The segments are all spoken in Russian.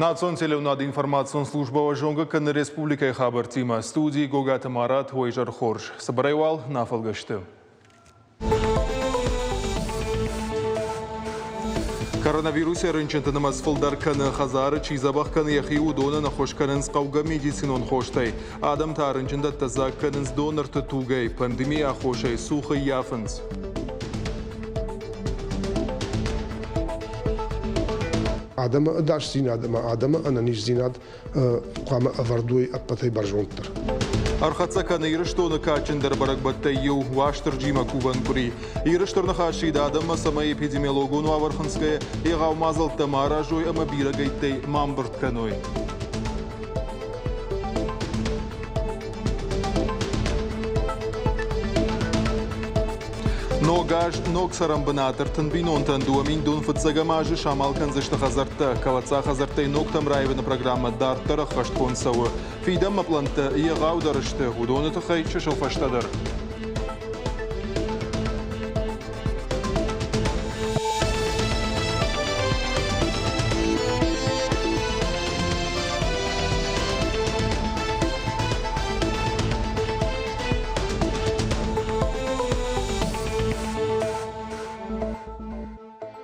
Natson telefonat informatsion служба Жонга кын республикай хабар тима студии Гогат Марат Хойжар Хорж. Собрайвал нафалгашты. Коронавирус рынчентанымыз фылдар каны хазары чизабах каны яхи удона на хош канынс қауға медицинон хоштай. Адам тарынчында таза канынс донор татугай. Пандемия хошай сухы яфынс. Adamı daş zinad ama adamı ananiş zinad qama avarduy apatay barjontar. Архатса каны ирыштоны качындар баракбаттай ю ваштыр джима кубан кури. Ирыштырны хашида адама сама эпидемиологуну аварханская и гавмазал тамара жой ама бира гайттай мамбырт каной. Ногаж ноксарам бынатыр тынбинон тандуамин дун фыцагамажы шамал канзышты хазарты. Каватса хазартай ноктам райвена программа дартыра хаштпон савы. Фидам мапланты иегау дарышты. Удоны тахай чышыл фаштадыр.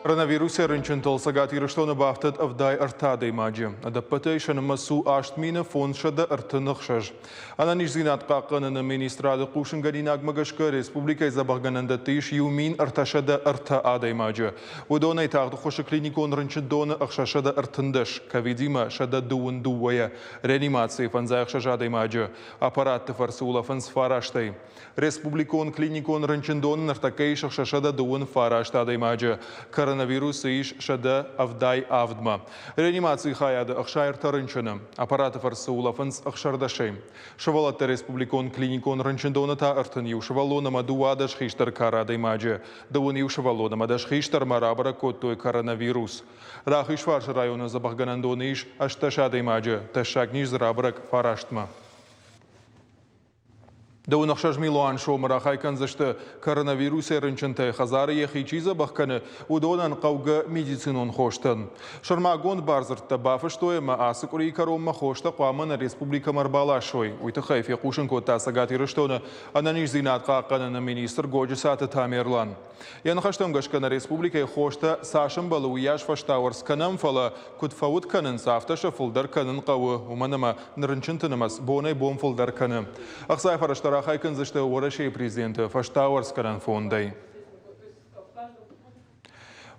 Коронавирус рынчын толсагат ирыштоны бафтат авдай артадай маджи. Адаппатай шанымасу аштмина фоншада артынықшаж. Ананиш зинат қаққанына министрады қушын гадинаг магашка республикай забағгананда тыш юмин арташада арта адай маджи. Удонай тағды қошы клиникон рынчын доны ақшашада артындыш. Ковидима шада дуын дувая. Реанимации фанзай ақшажадай маджи. Аппаратты фарсула фанс фараштай. Республикон клиникон рынчын доны нартакай шақшашада дуын фараштадай маджи. Коронавирус иш шада авдай авдма. Реанимации хаяды ахшайр тарынчыны. Аппараты фарсула фанс ахшардашей. Шавалатта республикон клиникон рынчындоны та артын ю шавалона мадуадаш хиштар карадай маджи. Давун ю шавалона мадаш хиштар марабара коттой коронавирус. Рахишварш района забахганандоны иш ашташадай маджи. Ташагниш зарабрак фараштма. Давун ахшаж милуан шомара хайканзашты коронавирус рынчынтай хазары ехи чиза бахканы удонан қауға медицинон хоштын. Шармагон барзыртта бафыштойы ма асык урей каромма хошта қуамын республика марбалашой. Уйты хайфе қушын котта сагат ирыштоны ананиш зинат қаққанына министр годжи саты тамерлан. Ян хаштам гашкана республика хошта сашым балы уяш фаштауарс канам фала кутфаут канын сафташа фулдар канын қауы уманама нырынчынтынымас бонай бом фулдар каны. Ақсай фараштара хайканзышты орашей президенті фаштауарс канан фондай.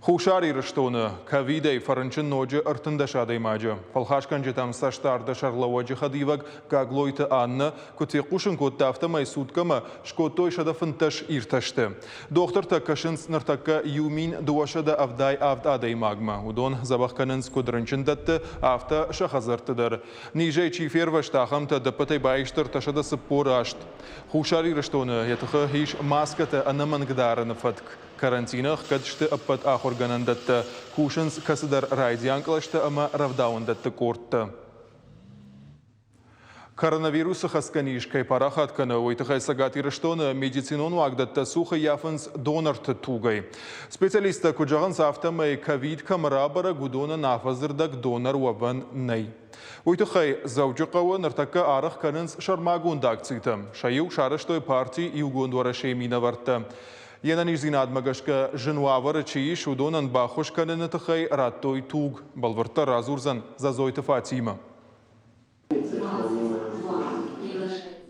Хушари рыштоны ковидай фарынчын ноджи артындашадай маджи. Фалхашкан жетам саштарда шарлауаджи хадиваг гаглойты анны куте кушын коттафта май суткама шкотой шада фынташ ирташты. Доктор такашын снартакка юмин дуашада авдай авдадай магма. Удон забахканын скудрынчын датты авта шахазартыдар. Нижей чифер ваштахамта дапатай байштыр ташада сыппор ашт. Хушари рыштоны ятыхы хиш маската анаман гдараны фатк. Карантинах кадшты аппат ахорганандатты. Кушынс касыдар райдианкалашты ама равдаундатты кортты. Коронавирусы хасканишкай парахатканы уйтыхай сагат ирыштоны медицинону агдатта сухы яфынс донорты тугай. Специалиста куджағын сафтамай ковид камарабара гудона нафазырдак донор уабан ней. Уйтыхай заужы қауы ныртакка арық канынс шармагундак цитым. Шайу шарыштой партии иугондуара шеймина варты. Янаниш зинад магашка жынуавары чииш удонан бахуш каныны тыхай раттой туг. Балварта разурзан зазойты Фатима.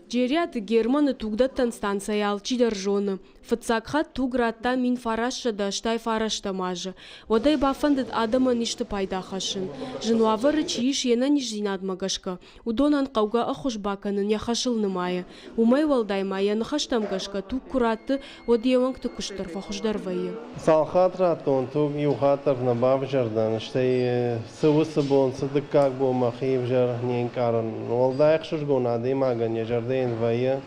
Джериат Германы тугдаттан станция алчидар жоны. Фыцакха тугратта мин фарашша да штай фарашта мажы. Водай бафандыт адама ништы пайда хашын. Жынуавары чииш ена ниш зинад магашка. Удонан қауға ахуш баканын яхашылны майы. Умай валдай майя нахаштам гашка туг куратты одиевангты куштар фахушдар вайы. Салхатратон туг юхатар на бавжардан. Штай сывысы бон сыдыккак бо махив жар ненкаран. Валдай хшуш гонады маган яжарден вайы.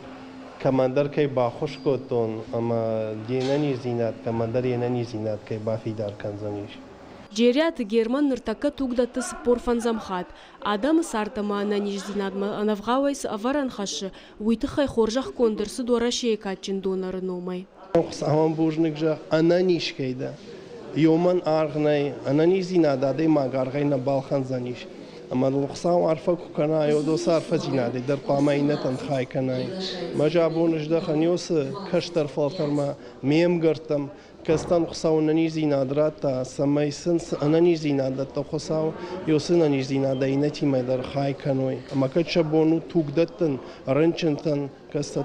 Командир кай бахуш котон, ама денани зинат, командир енани зинат кай бафидар канзаниш. Джериат Герман ныртака тугдатты спор фанзамхат. Адам сартама ананиш зинадма анавгавайс аваран хашы. Уйтыхай хоржах кондырсы дуарашей качын донары номай. Аман бужник жах ананиш кайда. Йоман аргнай, ананиш зинадады магаргай на балхан заниш. اما الخصاو عرفك كنا يودو صار فجنا در قامينة تنخاي كناي ما جابونش دخن يوس كشتر فلتر ما ميم قرتم كستان خصاو ننيزي نادراتا سمايسن ننيزي نادراتا خصاو يوسن ننيزي ناداينتي ما در خاي كنوي اما كتشبونو توقدتن رنچنتن كستا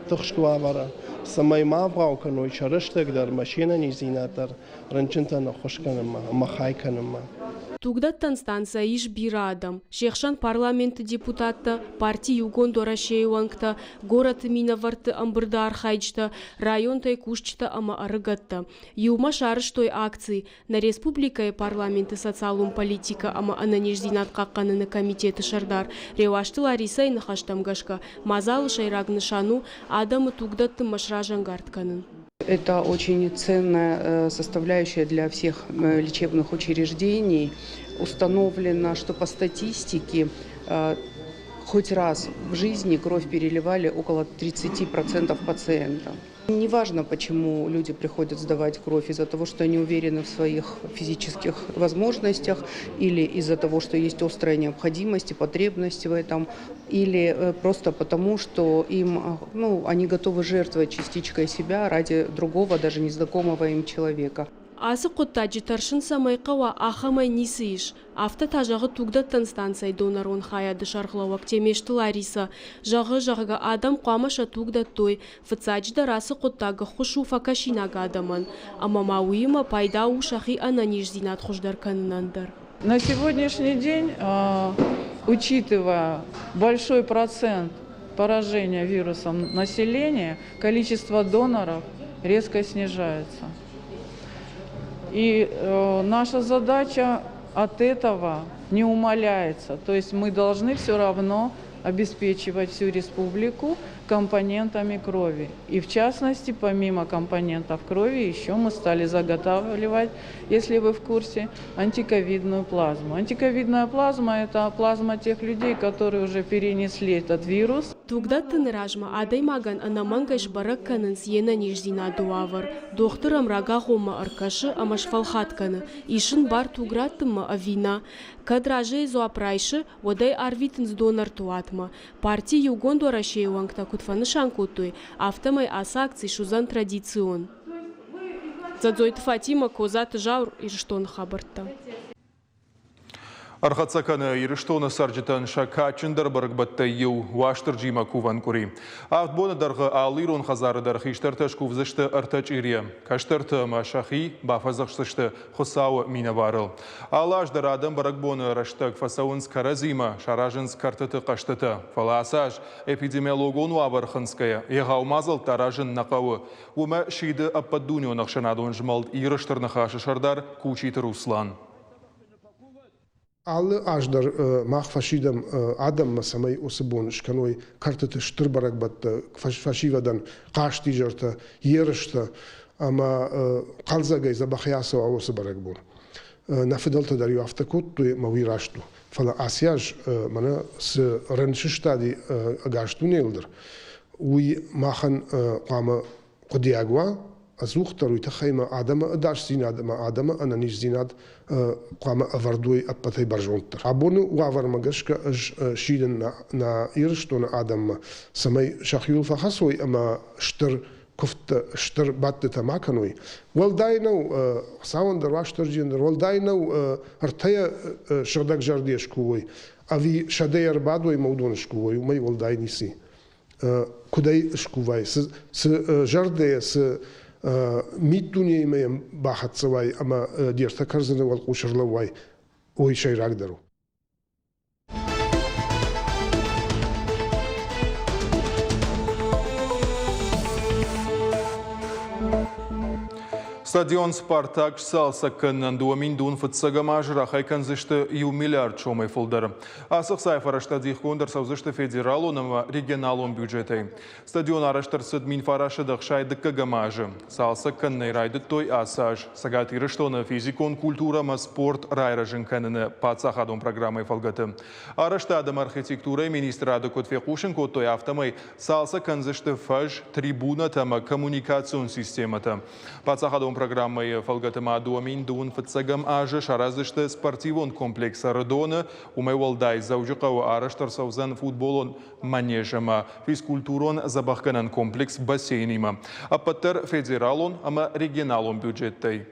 تخشتوا برا سماي ما باو كنوي شرشتك در ماشينا نيزي نادر رنچنتن خوش كنما اما خاي كنما Тугдаттан станция иш бирадам. Шехшан парламент депутата, партии Югон Дорашеевангта, город Минаварты Амбырда Архайчта, район Тайкушчта Ама Арыгатта. Юма шарыштой акции на республика и парламенты социалум политика Ама Ананеждинат Какканына комитеты Шардар. Ревашты Лариса и Нахаштамгашка. Мазалы Шайрагны Шану, Адамы Тугдатты Машражангартканын. Это очень ценная составляющая для всех лечебных учреждений. Установлено, что по статистике хоть раз в жизни кровь переливали около 30% пациентов. Неважно, почему люди приходят сдавать кровь, из-за того, что они уверены в своих физических возможностях, или из-за того, что есть острая необходимость и потребность в этом, или просто потому, что они готовы жертвовать частичкой себя ради другого, даже незнакомого им человека. Асы құттаджи таршын самайқава ахамай нисыш. Афта жағы тугдаттан станция донарон хаяды шарғлауак темешті Лариса. Жағы адам қуамаша тугдаттой. Фыцаджда расы құттағы құшу факашинага адаман. Ама мауима пайда ушахи ананеждинат хуждар канынандар. На сегодняшний день, учитывая большой процент поражения вирусом населения, количество доноров резко снижается. И наша задача от этого не умаляется. То есть мы должны все равно обеспечивать всю республику компонентами крови. И в частности, помимо компонентов крови, еще мы стали заготавливать, если вы в курсе, антиковидную плазму. Антиковидная плазма – это плазма тех людей, которые уже перенесли этот вирус. Тугдаттын ражма адаймаган анамангаш баракканын сиена неждина дуавар. Докторам рага хома аркашы амашфалхатканы. Ишын бар туграттымма авина. Кадражей зоапрайшы водай арвитынс донор туатма. Партия Югон Дорашеевангта кутфаны шанкутуй. Автомай асакций шузан традицион. Задзойт Фатима козаты жаур ирштон хабарта. Архатсаканы ирыштоны саржитан шакачындар баргбатта ю ваштыр жима куван кури. Автбоны дарғы алирон хазарыдар хиштарташ кувзышты артач ирия. Каштарты машахи бафазақшышты хусауы мина варыл. Алаждар адам барагбоны раштаг фасауынс каразима шаражынс картыты қаштыты. Фаласаж эпидемиологон вабархынская. Егаумазыл таражын нақауы. Ума шиды аппаддунио нақшанадон жмалд ирыштырны хашы шардар кучиты Руслан. Аллы аждар махфашидам адам самай осыбон шканой картыты штырбарак батты фашивадан қашти жарты ерышты ама қалзагай забахясу аусы барак бон. Нафидалты дарью автокод туй мавирашту. Фала асяж мана с реншиштади агашту нелдер. Уй махан қама қудиагва أزوختر ويتخيم آدم أداش زيناد ما آدم أنا نيش زيناد قام أفردوي أبتي برجونتر عبونو وعفر مجشك شيدن نا إيرشتون آدم سمي شخيول فخصوي أما شتر كفت شتر بات تماكنوي والداينو ساون درواشتر جندر والداينو ارتيا شردك جرديش كوي أبي شدير بعدوي مودونش كوي ومي والدايني سي كداي شكوي س جردي س ميتوني ما باحت سواي أما ديرتا كرزنا والقشر لواي وهي شيء راقدرو Стадион «Спартак» салса кыннан дуамин дун фытсага мажыра хайкан зышты ю миллиард чомай фулдар. Асық сайфарашта дихкондар саузышты федералонама регионалон бюджетай. Стадион араштарсыд мин фарашы дықшай дықкага мажы. Салса кыннай райды той асаж. Сагат ирыштоны физикон культура ма спорт райражын кынны пацахадон программай фалгаты. Арашта адам архитектурай министрады котфекушын коттой автомай салса кынзышты фаж трибуна тама коммуникацион системата. Пацахадон программай программой фалгатыма дуамин дуун фытсагам ажы шаразышты спортивон комплекса Родоны, умайвалдай заужықау арыштар саузан футболон манежама, физкультурон забахканан комплекс бассейнима, апаттар федералон, ама регионалон бюджеттай.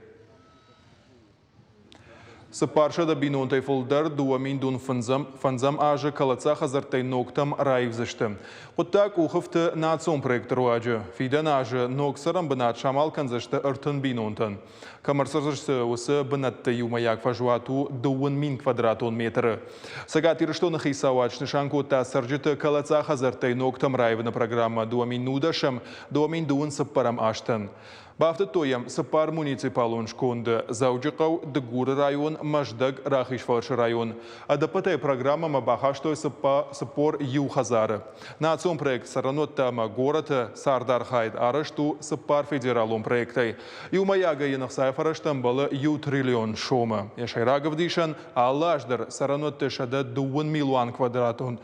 Сапаршада бинонтай фолдар дуамин дун фанзам ажы калаца хазартай ноктам райвзышты. Құттак ухыфты национ проектору ажы. Фидан ажы ноксарам бінат шамал канзышты ыртын бинонтан. Камарсырзышты осы бінатты юмаяк фажуату 2000 квадратон метрі. Сагат ирыштоны хисавачны шанкота саржыты калаца хазартай ноктам райвына программа дуамин нудашам, дуамин дуын сапарам аштан. Бафты тоям сапар муниципалон шконды, заужықау дыгуры район, маждаг рахишфалшы район. Адапатай программа мабахаштой сапор юхазары. Национ проект саранотама города Сардархайд арышту сапар федералон проектай. Юмаяга енахсай фараштан балы ю триллион шома. Яшайрагов дишан алаждар саранотты шада 2 миллион квадратон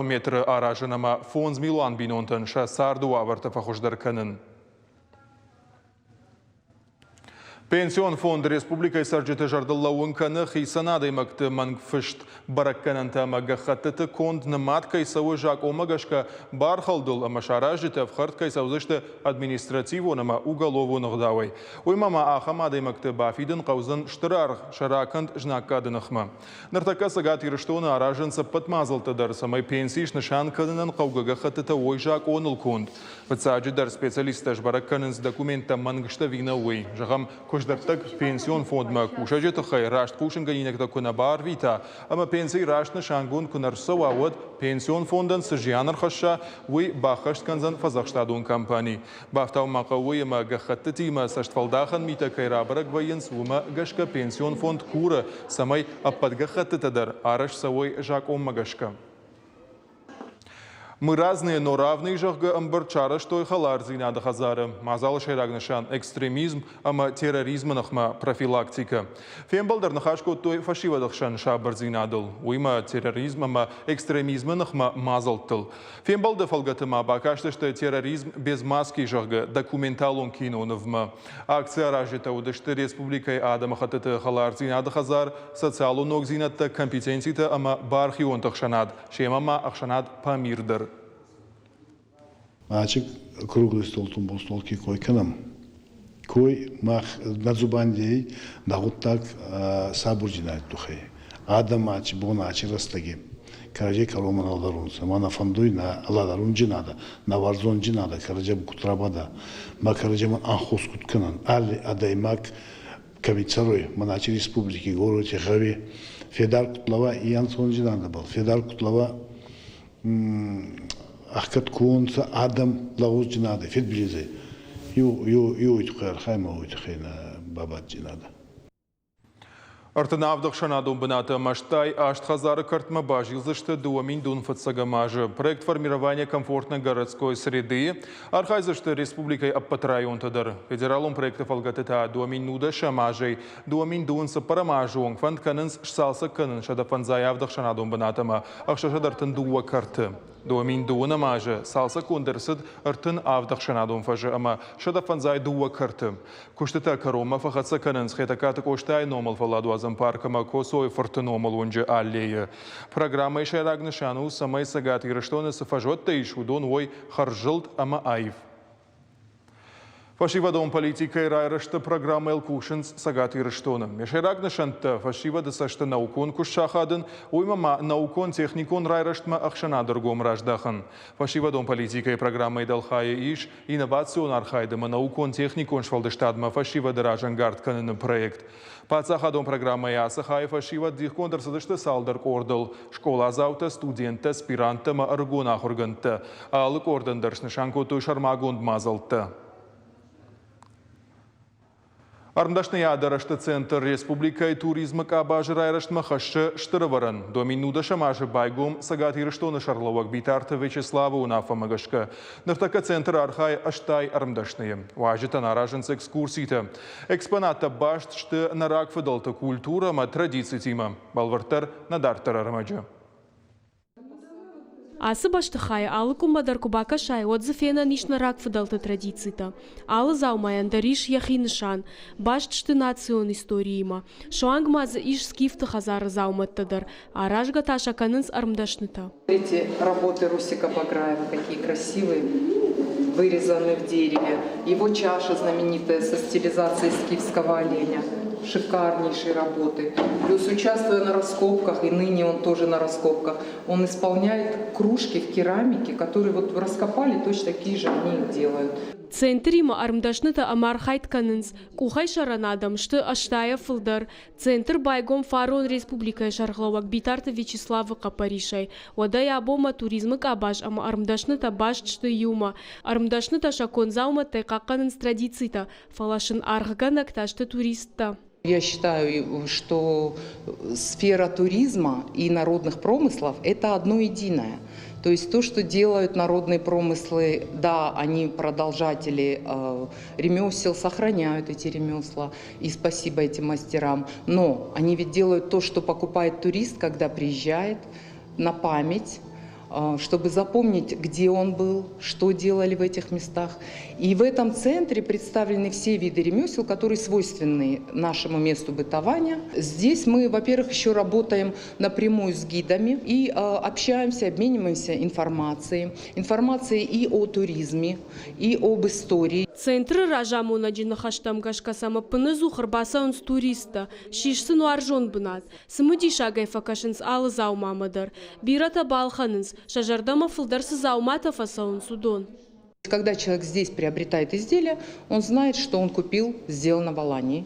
метры аражынама фонз миллион бинонтан ша сарду аварта фахуждар канын. Пенсион фонд республикай саржыты жардыллауын каны хисанады макты мангфышт бараккананта магахаттыты конд намат кайсавы жак омагашка бархалдыл амашара жыты авхарт кайсавзышты административонама уголову нагдавай. Уймама ахамады макты бафидын қаузын штырар шаракант жнаккадынықма. Нартака сагат ирыштоны аражынса патмазылтыдар самай пенсиш нышан кадынын қаугагахаттыты ой жак оныл конд. Вацаджидар специалисташ баракканынс документа мангышта вина уй. Жағам Кождартак пенсион фондма кушажеты хай рашт кушын ганинекта куна бар вита, ама пенсий раштны шангун кунарсова вот пенсион фондан сыжиянар хаша уй бахашт канзан фазахштадун компаний. Бафтау мака уй ама гахатты тима саштфалдахан мита кайрабарак вайынс ума гашка пенсион фонд кура самай аппад гахатты тадар араш савой жак омма гашка. Мы разные, но равные жахга амбарчара, что и халар зинада хазара. Мазал шайрагнашан экстремизм, ама терроризм нахма профилактика. Фембалдар нахашко той фашива дахшан шабар зинадал. Уйма терроризм, ама экстремизм нахма мазалтал. Фембалда фалгатыма бакашта, что терроризм без маски жахга документалон кино навма. Акция ражита удашты республикой Адама хатыты халар зинада хазар, социалу ног зинатта компетенцита, ама бархион тахшанад, шемама ахшанад памирдар. Ачык круглый стол, тумбол стол, кой канам. Кой мах на зубандей дагуттак сабурджинает тухай. Адам ачи, бона ачи растаги. Караджи кароман алдарунса. Мана фандуй на аладарун джинада. На варзон джинада. Караджа букутрабада. Ма караджа анхос кутканан. Али адаймак кавицарой. Мана ачи республики городе хави. Федар кутлава и ансон джинада был. Федар кутлава Ахкат куонса Адам лагуз джинада, фед близе. Ю итхайр хайма уитхайна бабат джинада. Артынавдық шанадун быната маштай ашт хазары картма бажилзышты дуамин дун фатсагамажы. Проект формирования комфортной городской среды архайзышты республикой аппат районтадар. Федералум проектов алгатыта дуамин нуда шамажей, дуамин дун сапарамажуң фанд канынс шсалса канын шада фанзаявдық шанадун бынатама ақшашадартын дуа карты. Дуамин дуына мажы салса кондырсыд артын авдық шанадун фажы ама шада фанзай дуа карты. Куштыта карома фахатса канынс хетакаты коштай номал фаладу паркама косой фортономал онжы аллея. Программа ишайрагнышану самай сагат ирыштоны сафажотта ишудон ой харжилт ама айв. Фашивадон политикой райрышты программа элкушинс сагат ирыштоны. Ишайрагнышанта фашивады сашты наукон кушшахадын, оймама наукон техникон райрыштма ахшанадыргом раждахан. Фашивадон политикой программа идалхая иш, инновацион архайдыма наукон техникон швалдыштадма фашивады ражангард каныны проект. Пацахадон программа ясахай фашива дихкондарсыдышты салдар кордал. Школа заута студента, аспиранта ма аргона хурганта. Алык ордандаршны шанкоту шармагонд мазалта. Армдашны ядарашты центр республика и туризма кабажы райраштма хашшы штырываран. Доминуда шамажы байгом сагат ирыштоны шарловак битарты Вячеслава унафа магашка. Ныртака центр архай аштай армдашные. Важита нараженцы экскурсита. Экспоната башт шты нарак фыдалта культура ма традиции тима. Балвартар надартар армаджа. Асы баштыхай, алы кумбадар кубака шай, отзыфена нишнарак фыдалты традицийта. Алы заумаян дариш яхинышан, баштышты национ историима. Шуангмазы иш скифты хазары зауматтадар, а ражга таша канынс армдашныта. Эти работы Русика Баграева, какие красивые, вырезаны в дереве. Его чаша знаменитая со стилизацией скифского оленя. Шикарнейшие работы. Плюс, участвуя на раскопках, и ныне он тоже на раскопках, он исполняет кружки в керамике, которые вот раскопали, точно такие же они их делают. Центрима армдашныта амархайт канынс, кухай шаранадам, что аштая фылдар. Центр байгом фарон республика шархловак битарта Вячеслава Капаришай. Одая обома туризмы кабаш, ама армдашныта баш что юма. Армдашныта шакон заума тайка канынс традицийта, фалашын архаганак ташты туриста. Я считаю, что сфера туризма и народных промыслов – это одно единое. То есть то, что делают народные промыслы, да, они продолжатели ремесел, сохраняют эти ремесла, и спасибо этим мастерам. Но они ведь делают то, что покупает турист, когда приезжает, на память, чтобы запомнить, где он был, что делали в этих местах. И в этом центре представлены все виды ремесел, которые свойственны нашему месту бытования. Здесь мы, во-первых, еще работаем напрямую с гидами и общаемся, обмениваемся информацией. Информацией и о туризме, и об истории. Центры ражаму на джинахаштам гашкасама пынызу хырбаса с туриста, шишсын уаржон бынат. Сымыди шагай факашынс алы заумамадар. Бирата балханынс, шажардама фылдарсы заумата фасаун судон. Когда человек здесь приобретает изделие, он знает, что он купил, сделано в Алании,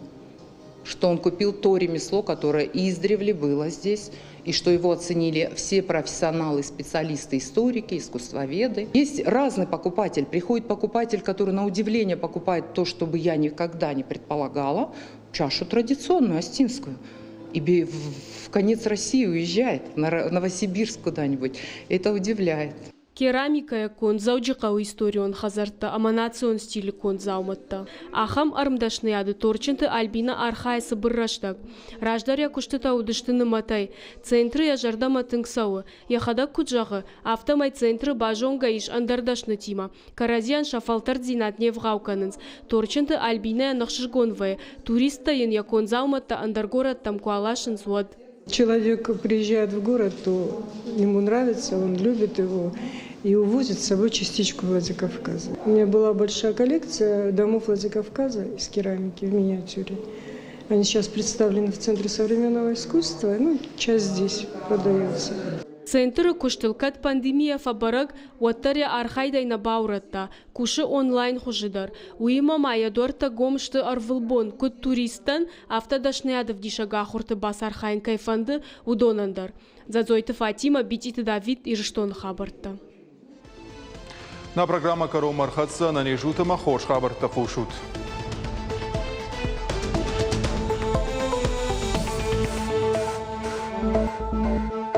что он купил то ремесло, которое издревле было здесь, и что его оценили все профессионалы, специалисты, историки, искусствоведы. Есть разный покупатель. Приходит покупатель, который на удивление покупает то, что бы я никогда не предполагала, чашу традиционную, остинскую. И в конец России уезжает, в Новосибирск куда-нибудь. Это удивляет. Керамика якон зауджикау историон хазарта, аманацион стиль кон зауматта. Ахам армдашны яды торченты Альбина архайсы бырраштак. Раждар якуштыта удыштыны матай. Центры яжардама тыңсауы. Яхада куджағы. Автомай центры бажонга иш андардашны тима. Каразиян шафалтар зинат невгауканынс. Торченты Альбина нахшишгонвая. Туриста ен якон зауматта андаргорат там куалашын звод. Человек приезжает в город, то ему нравится, он любит его и увозит с собой частичку Владикавказа. У меня была большая коллекция домов Владикавказа из керамики в миниатюре. Они сейчас представлены в Центре современного искусства, ну, часть здесь продается. Центры куштылкат пандемия фабарак уаттаря архайдайна бауратта, куши онлайн хужидар. Уима майя дуарта гомшты арвылбон кут туристан автодашныядов дишага хурты бас архайн кайфанды удонандар. Зазойты Фатима бититы Давид и Рыштон хабарта. На программа «Каро Мархатса» на нежута махош хабарта хушут.